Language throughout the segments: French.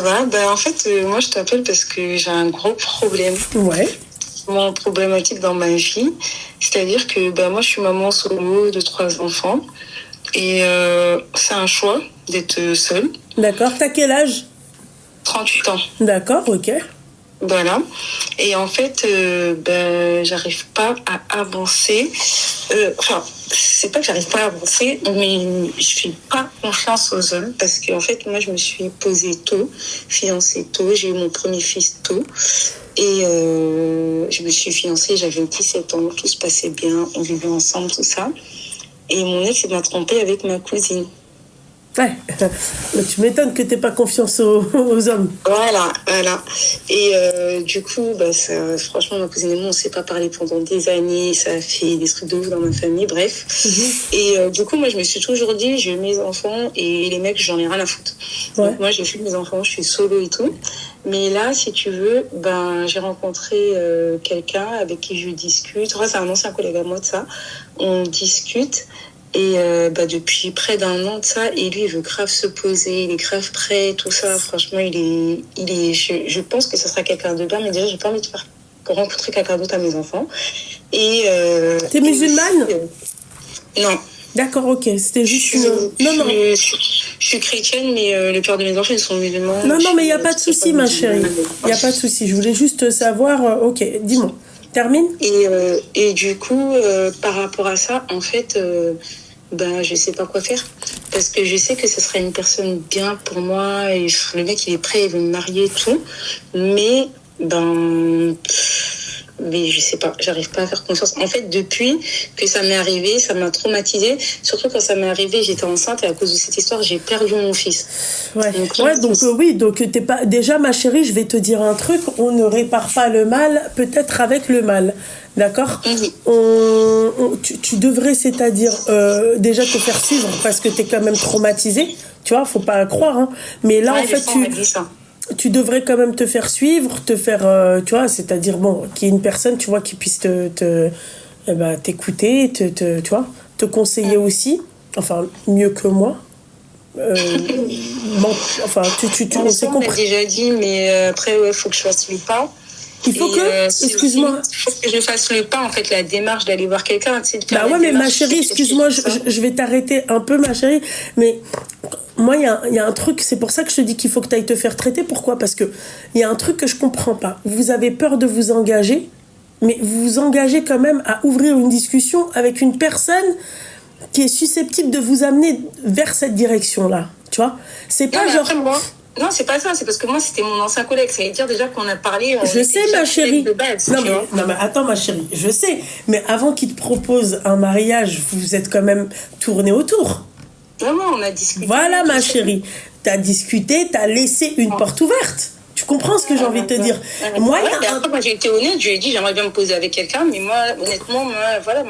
va. Ben, en fait, moi, je t'appelle parce que j'ai un gros problème. Ouais. Mon problématique dans ma vie. C'est-à-dire que ben, moi, je suis maman solo de 3 enfants. Et c'est un choix d'être seule. D'accord. T'as quel âge? 38 ans. D'accord, ok. Voilà. Et en fait, ben, j'arrive pas à avancer. Enfin, c'est pas que j'arrive pas à avancer, mais je fais pas confiance aux hommes parce qu'en fait, moi, je me suis posée tôt, fiancée tôt, j'ai eu mon premier fils tôt. Et je me suis fiancée, j'avais 17 ans, tout se passait bien, on vivait ensemble, tout ça. Et mon ex m'a trompée avec ma cousine. Ouais. Tu m'étonnes que t'aies pas confiance aux hommes. Voilà. Et du coup, bah, ça, franchement, ma cousine et moi, on s'est pas parlé pendant des années. Ça a fait des trucs de ouf dans ma famille, bref. Et du coup, moi, je me suis toujours dit, j'ai mes enfants et les mecs, j'en ai rien à foutre. Ouais. Donc, moi, j'ai fait mes enfants, je suis solo et tout. Mais là, si tu veux, ben, j'ai rencontré quelqu'un avec qui je discute. Enfin, c'est un ancien collègue à moi de ça. On discute. Et bah, depuis près d'un an de ça, et lui, il veut grave se poser, il est grave prêt, tout ça. Franchement, je pense que ce sera quelqu'un de bien, mais déjà, j'ai pas envie de faire rencontrer quelqu'un d'autre à mes enfants. Et t'es musulmane? Non. D'accord, ok. C'était juste Non. Je suis chrétienne, mais le père de mes enfants, ils sont musulmans. Non, mais il n'y a pas de souci, ma chérie. Il n'y a pas de souci. Je voulais juste savoir... ok, dis-moi. Termine. Et du coup, par rapport à ça, en fait, ben, je sais pas quoi faire. Parce que je sais que ce sera une personne bien pour moi. Et le mec, il est prêt, il veut me marier et tout. Mais, mais je sais pas, j'arrive pas à faire confiance. En fait, depuis que ça m'est arrivé, ça m'a traumatisée. Surtout quand ça m'est arrivé, j'étais enceinte et à cause de cette histoire, j'ai perdu mon fils. Ouais, donc t'es pas... Déjà, ma chérie, je vais te dire un truc. On ne répare pas le mal, peut-être avec le mal. D'accord? Tu devrais, c'est-à-dire, déjà te faire suivre parce que t'es quand même traumatisée. Tu vois, faut pas croire, hein. Mais là, ouais, en fait, tu devrais quand même te faire suivre, te faire, tu vois, c'est-à-dire, bon, qu'il y ait une personne, tu vois, qui puisse t'écouter, tu vois, te conseiller aussi, enfin, mieux que moi. Bon, enfin, tu on l'a déjà dit, mais après, ouais, faut que je fasse le pas. Il faut excuse-moi. Il faut que je fasse le pas, en fait, la démarche d'aller voir quelqu'un, tu sais. Bah ouais, mais ma chérie, excuse-moi, je vais t'arrêter un peu, ma chérie, mais moi, il y a un truc, c'est pour ça que je te dis qu'il faut que tu ailles te faire traiter. Pourquoi? Parce que il y a un truc que je comprends pas. Vous avez peur de vous engager, mais vous vous engagez quand même à ouvrir une discussion avec une personne qui est susceptible de vous amener vers cette direction-là. Tu vois? C'est pas genre... Non, c'est pas ça, c'est parce que moi, c'était mon ancien collègue. Ça veut dire déjà qu'on a parlé... Je sais, ma chérie. Base, non, mais attends, ma chérie, je sais. Mais avant qu'il te propose un mariage, vous êtes quand même tourné autour. Non, on a discuté. Voilà, ma chérie. T'as discuté, t'as laissé une porte ouverte. Tu comprends ce que j'ai envie de te dire? Moi, moi, j'ai été honnête, je lui ai dit, j'aimerais bien me poser avec quelqu'un, mais moi, honnêtement, moi,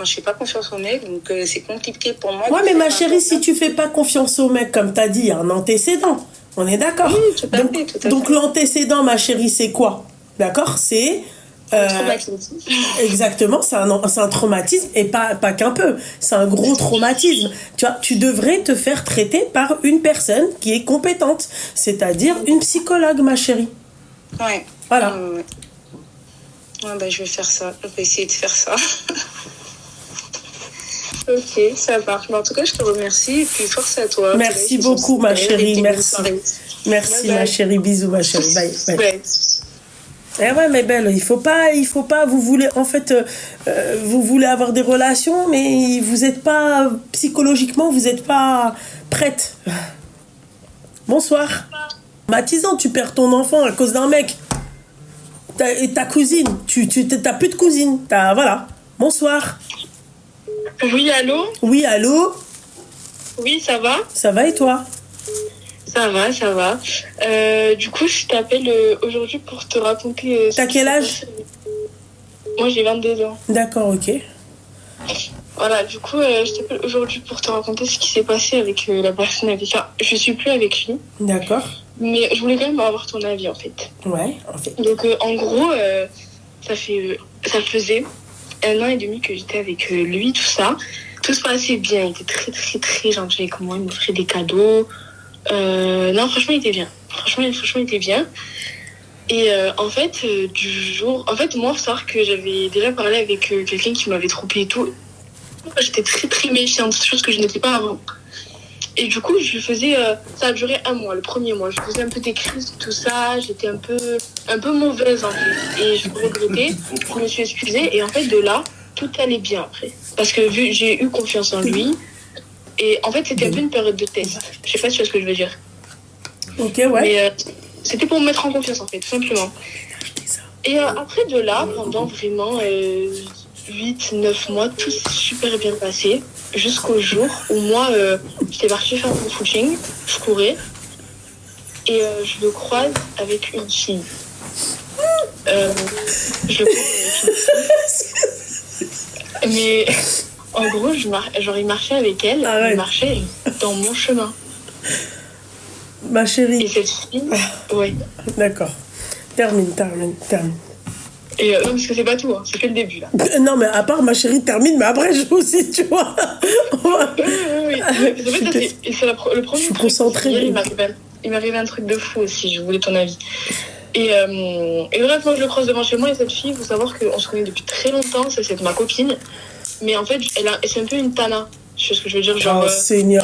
je fais pas confiance au mec, donc c'est compliqué pour moi. Ouais, mais ma chérie, si tu fais pas confiance au mec, comme t'as dit, il y a un antécédent. On est d'accord? Oui, tout à fait. Donc l'antécédent, ma chérie, c'est quoi? D'accord? C'est... traumatisme. Exactement, c'est un traumatisme, et pas qu'un peu, c'est un gros traumatisme. Tu vois, tu devrais te faire traiter par une personne qui est compétente, c'est-à-dire une psychologue, ma chérie. Ouais. Voilà. Ouais, bah, je vais faire ça, je vais essayer de faire ça. Ok, ça marche. En tout cas, je te remercie et puis force à toi. Merci beaucoup, ma chérie, merci. Merci, ma chérie, bisous, ma chérie, bye. Eh ouais, mais belle, il faut pas, vous voulez, en fait, vous voulez avoir des relations, mais vous êtes pas, psychologiquement, vous êtes pas prête. Bonsoir. Matisant, tu perds ton enfant à cause d'un mec. Et ta cousine, t'as plus de cousine, voilà. Bonsoir. Oui, allô? Oui, allô? Oui, ça va? Ça va et toi? Ça va. Du coup, je t'appelle aujourd'hui pour te raconter... T'as quel âge? Moi, j'ai 22 ans. D'accord, ok. Voilà, du coup, je t'appelle aujourd'hui pour te raconter ce qui s'est passé avec la personne avec qui... Enfin, je suis plus avec lui. D'accord. Mais je voulais quand même avoir ton avis, en fait. Ouais, en fait. Donc, en gros, ça faisait 1 an et demi que j'étais avec lui, tout ça. Tout se passait bien. Il était très, très, très gentil avec moi. Il m'offrait des cadeaux. Non, franchement, il était bien. Franchement, il était bien. Et en fait, En fait, moi, il faut savoir que j'avais déjà parlé avec quelqu'un qui m'avait trompé et tout. J'étais très, très méchante, chose que je n'étais pas avant. Et du coup, je faisais... ça a duré 1 mois, le premier mois. Je faisais un peu des crises, tout ça. J'étais un peu mauvaise, en fait. Et je me regrettais. Je me suis excusée. Et en fait, de là, tout allait bien après. Parce que j'ai eu confiance en lui. Et en fait, c'était un peu une période de test. Je sais pas si tu vois ce que je veux dire. Ok, ouais. Mais c'était pour me mettre en confiance, en fait, tout simplement. Et après de là, pendant vraiment 8-9 mois, tout s'est super bien passé. Jusqu'au jour où moi, j'étais partie faire mon footing, je courais. Et je le croise avec une fille. Je le croise avec une fille. Mais en gros, il marchait avec elle, il marchait dans mon chemin. Ma chérie. Et cette fille, ouais. D'accord. Termine. Et non, parce que c'est pas tout, hein. C'est que le début, là. Non, mais à part ma chérie termine, mais après je aussi, tu vois. Oui. En fait, c'est le premier. Je suis concentrée. Il m'arrivait un truc de fou aussi, je voulais ton avis. Et bref, moi je le croise devant chez moi et cette fille, il faut savoir qu'on se connaît depuis très longtemps, c'est ma copine. Mais en fait, c'est un peu une tana. Tu sais ce que je veux dire, genre... Oh Seigneur.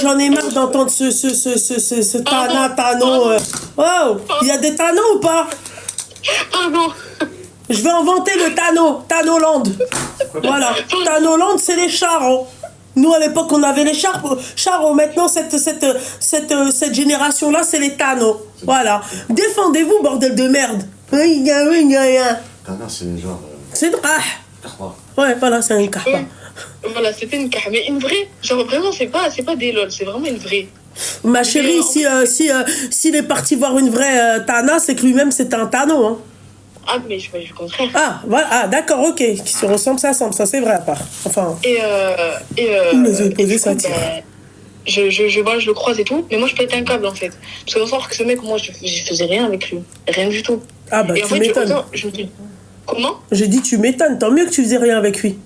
J'en ai marre d'entendre ce tano. Oh, il y a des tanos ou pas? Pardon. Je vais inventer le Tanoland. Voilà, Tanoland, c'est les chars. Nous, à l'époque, on avait les chars. Maintenant, cette génération-là, c'est les tanos. Voilà. Défendez-vous, bordel de merde. Tana, c'est genre... C'est une Karpa. Ouais, voilà, c'est une karpa. Voilà, c'était une karpa. Mais une vraie. Genre, vraiment, c'est pas des lol. C'est vraiment une vraie. Ma chérie, s'il est parti voir une vraie Tana, c'est que lui-même, c'était un Tano, hein. Ah, mais je vois le contraire. Ah, voilà, d'accord, ok. Qui se ressemble, ça semble, ça c'est vrai à part. Enfin. Et les opposés s'attirent. Je le croise et tout, mais moi je pète un câble en fait. Parce que faut savoir que ce mec, moi je faisais rien avec lui. Rien du tout. Ah, bah, et tu en fait, m'étonnes. je me dis, comment? J'ai dit, tu m'étonnes, tant mieux que tu faisais rien avec lui.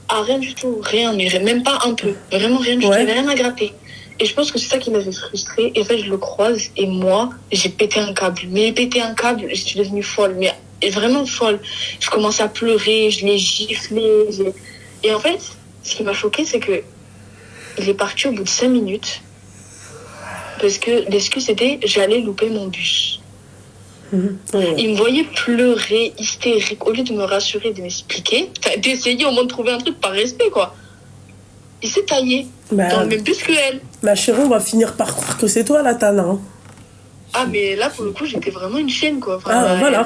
Ah, rien du tout, rien, mais même pas un peu. Vraiment rien du tout, il n'y avait rien à gratter. Et je pense que c'est ça qui m'avait frustrée. Et en fait, je le croise et moi, j'ai pété un câble. Mais pété un câble, je suis devenue folle. Mais vraiment folle. Je commençais à pleurer, je l'ai giflé. Et en fait, ce qui m'a choquée, c'est que il est parti au bout de 5 minutes. Parce que l'excuse était, j'allais louper mon bus. Il me voyait pleurer, hystérique. Au lieu de me rassurer, de m'expliquer, d'essayer au moins de trouver un truc par respect, quoi. Il s'est taillé dans le même bus que elle. Ma chérie, on va finir par croire que c'est toi la Tana. Hein. Ah, mais là, pour le coup, j'étais vraiment une chienne, quoi. Enfin, voilà.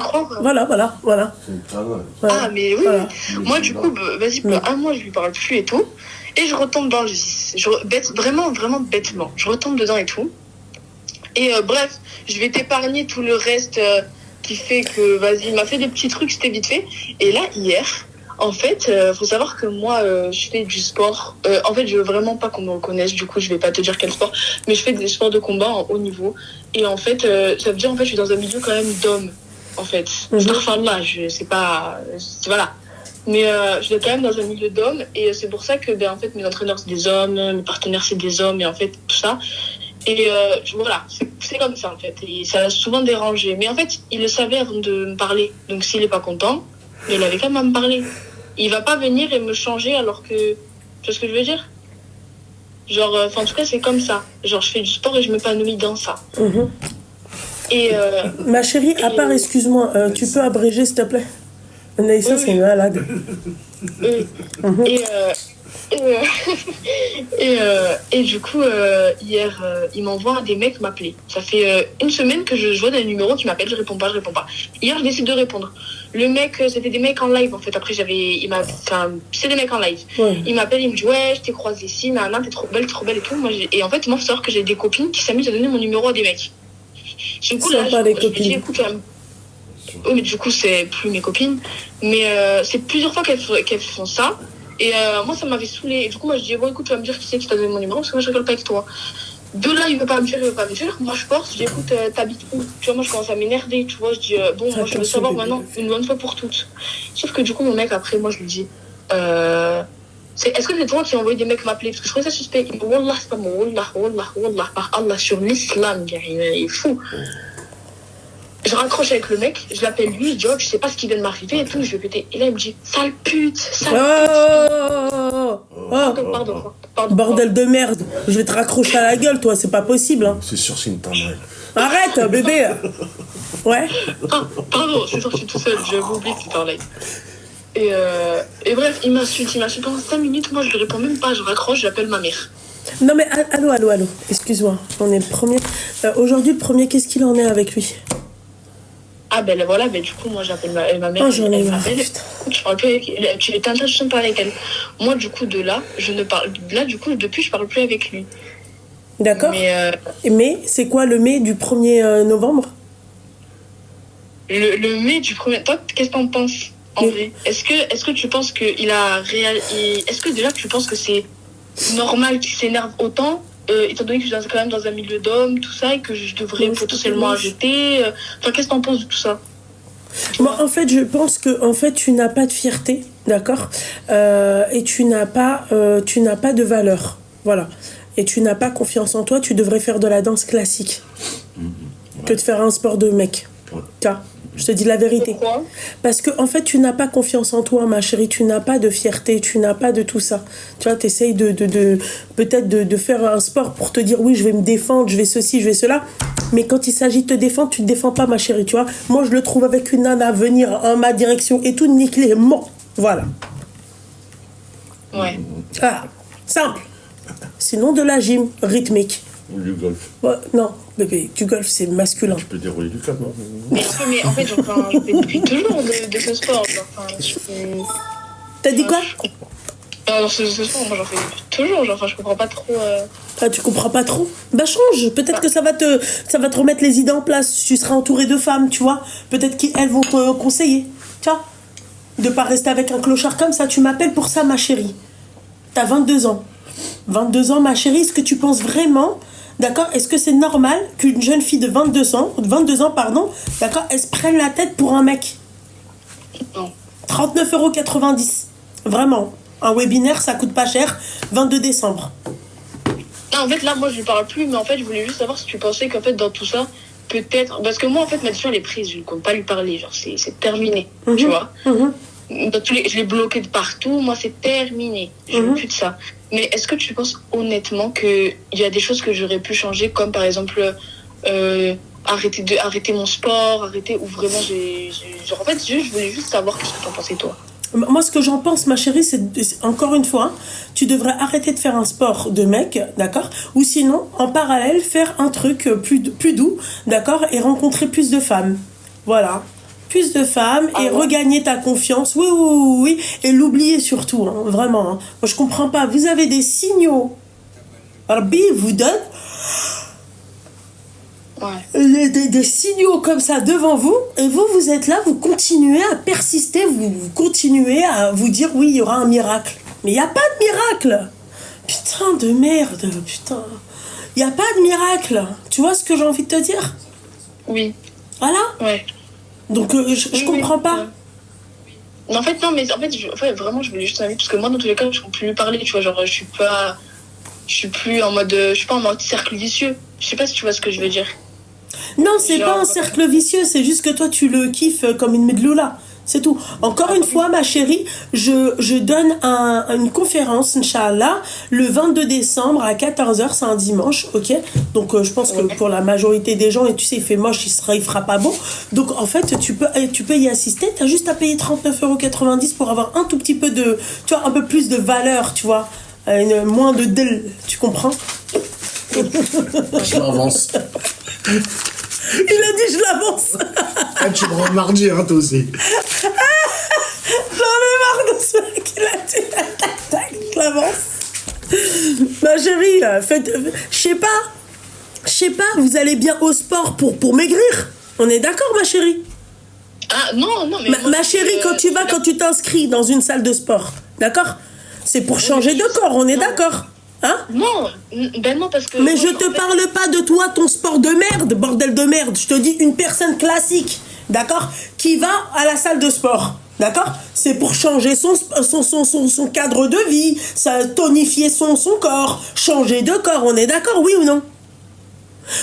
Ah, mais oui. Voilà. Moi, du coup, vas-y, pour 1 mois, je lui parle plus et tout. Et je retombe dans le vice. Vraiment, vraiment bêtement. Je retombe dedans et tout. Et bref, je vais t'épargner tout le reste qui fait que, vas-y, il m'a fait des petits trucs, c'était vite fait. Et là, hier... En fait, faut savoir que moi, je fais du sport. En fait, je veux vraiment pas qu'on me reconnaisse. Du coup, je vais pas te dire quel sport. Mais je fais des sports de combat en haut niveau. Et en fait, ça veut dire, en fait, je suis dans un milieu quand même d'hommes. En fait. Enfin, là, c'est pas... Voilà. Mais je suis quand même dans un milieu d'hommes. Et c'est pour ça que, en fait, mes entraîneurs, c'est des hommes. Mes partenaires, c'est des hommes. Et en fait, tout ça. Et voilà, c'est comme ça, en fait. Et ça l'a souvent dérangé. Mais en fait, il le savait avant de me parler. Donc, s'il est pas content... Mais il avait quand même à me parler. Il va pas venir et me changer alors que... Tu vois ce que je veux dire? Genre, en tout cas, c'est comme ça. Genre, je fais du sport et je m'épanouis dans ça. Et... Ma chérie, à part, excuse-moi, tu peux abréger, s'il te plaît? Naïssa, c'est malade. Et du coup, hier, il m'envoie des mecs m'appeler. Ça fait 1 semaine que je vois des numéros qui m'appellent, je réponds pas. Hier, je décide de répondre. Le mec, c'était des mecs en live, en fait. Après, c'est des mecs en live. Ouais. Il m'appelle, il me dit, ouais, je t'ai croisé ici, nana, t'es trop belle et tout. Et en fait, moi, faut savoir que j'ai des copines qui s'amusent à donner mon numéro à des mecs. Du coup, là, je dis, écoute, oui, mais du coup, c'est plus mes copines. Mais c'est plusieurs fois qu'elles font ça. Et moi, ça m'avait saoulée. Et du coup, moi, je dis, bon, écoute, tu vas me dire qui c'est qui t'a donné mon numéro, parce que moi, je rigole pas avec toi. De là, il veut pas me dire. Moi, je pense, je dis, écoute, t'habites où? Tu vois, moi, je commence à m'énerver, tu vois. Je dis, bon, moi, je veux savoir maintenant, une bonne fois pour toutes. Sauf que du coup, mon mec, après, moi, je lui dis, Est-ce que c'est toi qui as envoyé des mecs m'appeler? Parce que je trouvais ça suspect. Il me dit, Wallah, c'est pas moi. Wallah, par Allah, sur l'islam, il est fou. Je raccroche avec le mec, je l'appelle lui, je dis, oh, je sais pas ce qui vient de m'arriver et tout, je vais péter. Et là, il me dit, sale pute. Pardon. Bordel de merde, je vais te raccrocher à la gueule, toi, c'est pas possible. Hein. C'est sûr, c'est une timbrelle. Arrête, bébé. Ouais. Ah, pardon, c'est sorti tout seul, j'avais oublié que c'était en live. Et bref, il m'insulte pendant 5 minutes, moi je lui réponds même pas, je raccroche, j'appelle ma mère. Non mais allô, excuse-moi, on est le premier. Aujourd'hui, le premier, qu'est-ce qu'il en est avec lui? Ah ben voilà, ben du coup moi j'appelle ma mère. Oh j'en ai marre, je parle plus avec elle. Tu étais en train de parler avec elle. Moi du coup du coup depuis je parle plus avec lui. D'accord. Mais c'est quoi le mai du 1er novembre? Le mai du 1er... Toi, qu'est-ce que t'en penses en vrai? Est-ce que tu penses qu'il a est-ce que déjà tu penses que c'est normal qu'il s'énerve autant étant donné que je suis quand même dans un milieu d'hommes, tout ça, et que je devrais potentiellement arrêter. Enfin, qu'est-ce que t'en penses de tout ça? Moi, en fait, je pense que tu n'as pas de fierté, d'accord, et tu n'as pas de valeur, voilà. Et tu n'as pas confiance en toi. Tu devrais faire de la danse classique que de faire un sport de mec. Tiens, je te dis la vérité. Pourquoi? Parce que en fait, tu n'as pas confiance en toi, ma chérie. Tu n'as pas de fierté. Tu n'as pas de tout ça. Tu vois, t'essayes peut-être de faire un sport pour te dire oui, je vais me défendre, je vais ceci, je vais cela. Mais quand il s'agit de te défendre, tu te défends pas, ma chérie. Tu vois. Moi, je le trouve avec une nana venir en ma direction et tout nickelé. Voilà. Ouais. Ah, simple. Sinon de la gym rythmique. Ou du golf. Ouais, non, bébé, du golf c'est masculin. Tu peux dérouler du câble. Mais en fait, je fais depuis toujours de ce sport. T'as dit quoi? Alors, ce sport, moi j'en fais depuis toujours. Je comprends pas trop. Ah, tu comprends pas trop? Bah change, peut-être que ça va te remettre les idées en place. Tu seras entouré de femmes, tu vois. Peut-être qu'elles vont te conseiller, tu vois. De pas rester avec un clochard comme ça. Tu m'appelles pour ça, ma chérie. T'as 22 ans. 22 ans, ma chérie, est-ce que tu penses vraiment, d'accord, est-ce que c'est normal qu'une jeune fille de 22 ans, d'accord, elle se prenne la tête pour un mec? Non. 39,90 €. Vraiment. Un webinaire, ça coûte pas cher. 22 décembre. Non, en fait, là, moi, je lui parle plus, mais en fait, je voulais juste savoir si tu pensais qu'en fait, dans tout ça, peut-être... Parce que moi, en fait, ma décision, elle est prise. Je ne compte pas lui parler. Genre, c'est terminé. Tu vois. Je l'ai bloqué de partout. Moi, c'est terminé. Je veux plus de ça. Mais est-ce que tu penses honnêtement qu'il y a des choses que j'aurais pu changer, comme par exemple arrêter mon sport, ou vraiment genre, en fait, je voulais juste savoir ce que t'en pensais toi. Moi, ce que j'en pense, ma chérie, c'est encore une fois, tu devrais arrêter de faire un sport de mec, d'accord? Ou sinon, en parallèle, faire un truc plus doux, d'accord? Et rencontrer plus de femmes. Voilà. Plus de femmes et regagner ta confiance. Oui. Et l'oublier surtout, hein, vraiment. Hein. Moi, je comprends pas. Vous avez des signaux. Rabbi vous donne des signaux comme ça devant vous. Et vous êtes là, vous continuez à persister. Vous continuez à vous dire oui, il y aura un miracle. Mais il n'y a pas de miracle. Putain de merde. Putain. Il n'y a pas de miracle. Tu vois ce que j'ai envie de te dire? Oui. Voilà. Ouais. Donc, je comprends pas. En fait, non, mais vraiment, je voulais juste un avis, parce que moi, dans tous les cas, je ne peux plus lui parler, tu vois, genre, je suis plus en mode cercle vicieux. Je sais pas si tu vois ce que je veux dire. Non, c'est pas un cercle vicieux, c'est juste que toi, tu le kiffes comme une medloula. C'est tout. Encore une fois, ma chérie, je donne une conférence, Inch'Allah, le 22 décembre à 14h, c'est un dimanche, ok? Donc, je pense que pour la majorité des gens, et tu sais, il fait moche, il fera pas beau. Donc, en fait, tu peux y assister, t'as juste à payer 39,90 € pour avoir un tout petit peu de, tu vois, un peu plus de valeur, tu vois, moins de del, tu comprends? Je m'avance. Il a dit je l'avance. Ah, tu me rends mardi, hein, toi aussi. J'en ai marre de ce mec, il a dit tac, je l'avance. Ma chérie, je sais pas, vous allez bien au sport pour maigrir. On est d'accord, ma chérie? Ah non, mais ma chérie, quand tu t'inscris dans une salle de sport, d'accord? C'est pour changer de corps, on est d'accord? Hein? Non, parce que... Mais je te parle pas de toi, ton sport de merde, bordel de merde. Je te dis une personne classique, d'accord? Qui va à la salle de sport, D'accord? C'est pour changer son cadre de vie, ça, tonifier son corps, changer de corps, on est d'accord, oui ou non?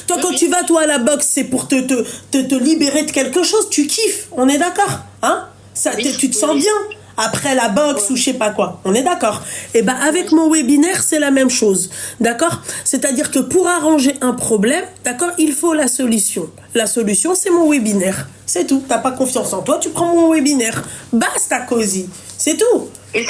Toi, quand tu vas, toi, à la boxe, c'est pour te libérer de quelque chose, tu kiffes, on est d'accord? Hein? Ça, tu te sens bien après la boxe ou je sais pas quoi, on est d'accord? Et ben avec mon webinaire, c'est la même chose, d'accord? C'est-à-dire que pour arranger un problème, d'accord, il faut la solution. La solution, c'est mon webinaire, c'est tout. T'as pas confiance en toi, tu prends mon webinaire. Basta cosy, c'est tout. Mais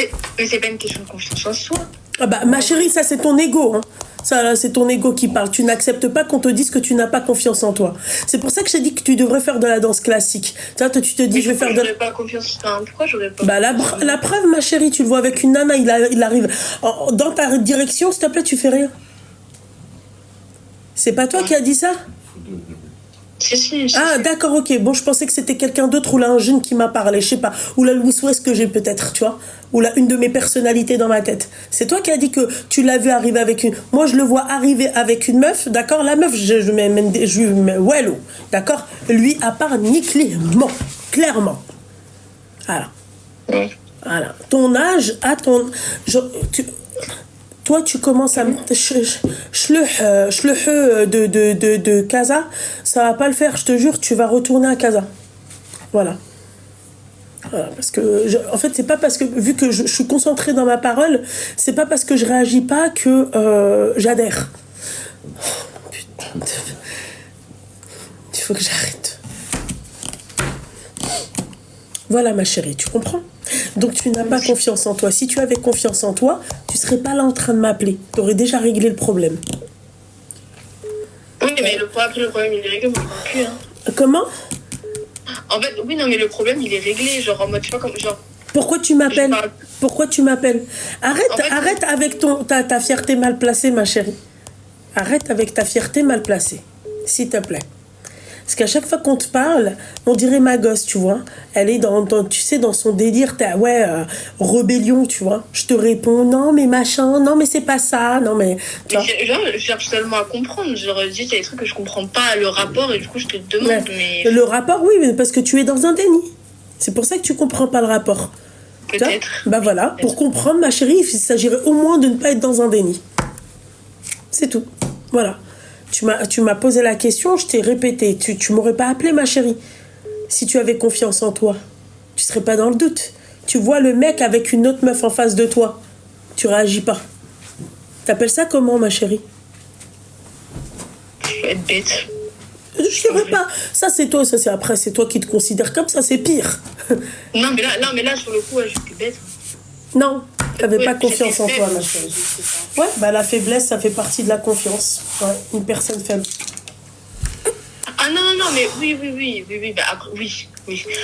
c'est pas une question de confiance en soi. Ah bah, ma chérie, ça c'est ton ego, hein. Ça, c'est ton ego qui parle. Tu n'acceptes pas qu'on te dise que tu n'as pas confiance en toi. C'est pour ça que je t'ai dit que tu devrais faire de la danse classique. Toi, tu te dis, mais je vais faire de... pas confiance. Enfin, pourquoi j'aurais pas Bah, la preuve, ma chérie, tu le vois avec une nana, il arrive dans ta direction, s'il te plaît, tu fais rien. C'est pas toi qui as dit ça? Si. Ah, d'accord, ok. Bon, je pensais que c'était quelqu'un d'autre ou là un jeune qui m'a parlé, je sais pas. Ou là Louis West que j'ai peut-être, tu vois. Ou là une de mes personnalités dans ma tête. C'est toi qui as dit que tu l'as vu arriver avec une... Moi, je le vois arriver avec une meuf, d'accord? La meuf, je mets wello, d'accord? Lui, à part ni clairement. Voilà. Voilà. Ton âge, à ton... Toi, tu commences à de Casa, ça va pas le faire, je te jure, tu vas retourner à Casa. Voilà. Voilà, parce que, en fait, c'est pas parce que, vu que je suis concentrée dans ma parole, c'est pas parce que je réagis pas que j'adhère. Oh, putain. Il faut que j'arrête. Voilà, ma chérie, tu comprends? Donc tu n'as pas confiance en toi. Si tu avais confiance en toi, tu serais pas là en train de m'appeler. Tu aurais déjà réglé le problème. Oui, mais le problème, il est réglé, moi, je ne hein. Comment? En fait, oui, non, mais le problème, il est réglé. Genre, en mode, tu vois, comme genre... Pourquoi tu m'appelles? Pourquoi tu m'appelles? Arrête, en fait, arrête avec ta fierté mal placée, ma chérie. Arrête avec ta fierté mal placée. S'il te plaît. Parce qu'à chaque fois qu'on te parle, on dirait ma gosse, tu vois. Elle est tu sais, dans son délire, rébellion, tu vois. Je te réponds, non, mais machin, non, mais c'est pas ça, non, mais... Genre, je cherche seulement à comprendre. Genre, il y a des trucs que je comprends pas, le rapport, et du coup, je te demande, ouais. mais... Le rapport, oui, mais parce que tu es dans un déni. C'est pour ça que tu comprends pas le rapport. Peut-être. Bah voilà, peut-être. pour comprendre, ma chérie, il s'agirait au moins de ne pas être dans un déni. C'est tout. Voilà. Tu m'as posé la question, je t'ai répété. Tu m'aurais pas appelé, ma chérie. Si tu avais confiance en toi, tu serais pas dans le doute. Tu vois le mec avec une autre meuf en face de toi. Tu réagis pas. T'appelles ça comment, ma chérie? Je vais être bête. Je dirais pas. Ça, c'est toi. Ça, c'est après. C'est toi qui te considères comme ça. C'est pire. Non, mais là, sur le coup, ouais, j'étais bête. Non. T'avais pas confiance en toi, ma faible, chérie. Ouais, bah la faiblesse, ça fait partie de la confiance. Ouais, une personne faible. Ah non, mais oui. Bah, après, oui.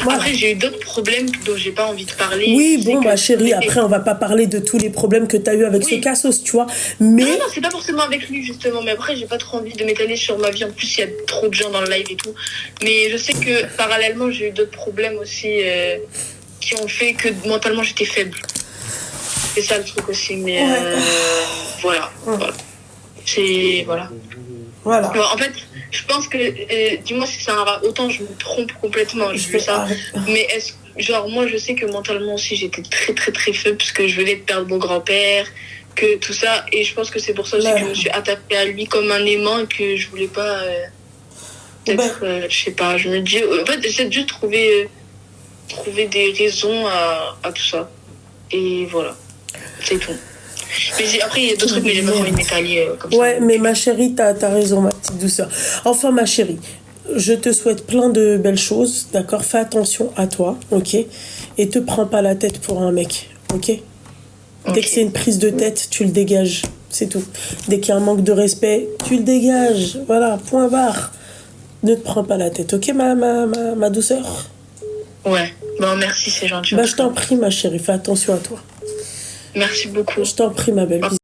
Voilà. Après, j'ai eu d'autres problèmes dont j'ai pas envie de parler. Oui, bon, ma chérie, après, on va pas parler de tous les problèmes que t'as eu avec ce cassos, tu vois. Mais... Non, c'est pas forcément avec lui, justement. Mais après, j'ai pas trop envie de m'étaler sur ma vie. En plus, il y a trop de gens dans le live et tout. Mais je sais que, parallèlement, j'ai eu d'autres problèmes aussi qui ont fait que, mentalement, j'étais faible. C'est ça, le truc aussi. Mais voilà. C'est... Voilà. En fait, je pense que, dis-moi si ça va, autant je me trompe complètement, je fais ça. Mais genre, moi, je sais que mentalement aussi, j'étais très, très, très faible parce que je venais de perdre mon grand-père, que tout ça. Et je pense que c'est pour ça aussi que je me suis attaquée à lui comme un aimant et que je voulais pas peut-être, je sais pas, je me dis, en fait, j'essaie de juste trouver des raisons à tout ça. Et voilà, c'est tout. Mais après, il y a d'autres trucs, mais j'ai pas envie de m'étaler comme ça. Ouais, mais ma chérie, t'as raison, ma petite douceur. Enfin, ma chérie, je te souhaite plein de belles choses, d'accord? Fais attention à toi, ok? Et te prends pas la tête pour un mec, ok? Dès que c'est une prise de tête, tu le dégages, c'est tout. Dès qu'il y a un manque de respect, tu le dégages, voilà, point barre. Ne te prends pas la tête, ok, ma douceur? Ouais, bon, merci, c'est gentil. Bah, je t'en prie, ma chérie, fais attention à toi. Merci beaucoup. Je t'en prie, ma belle.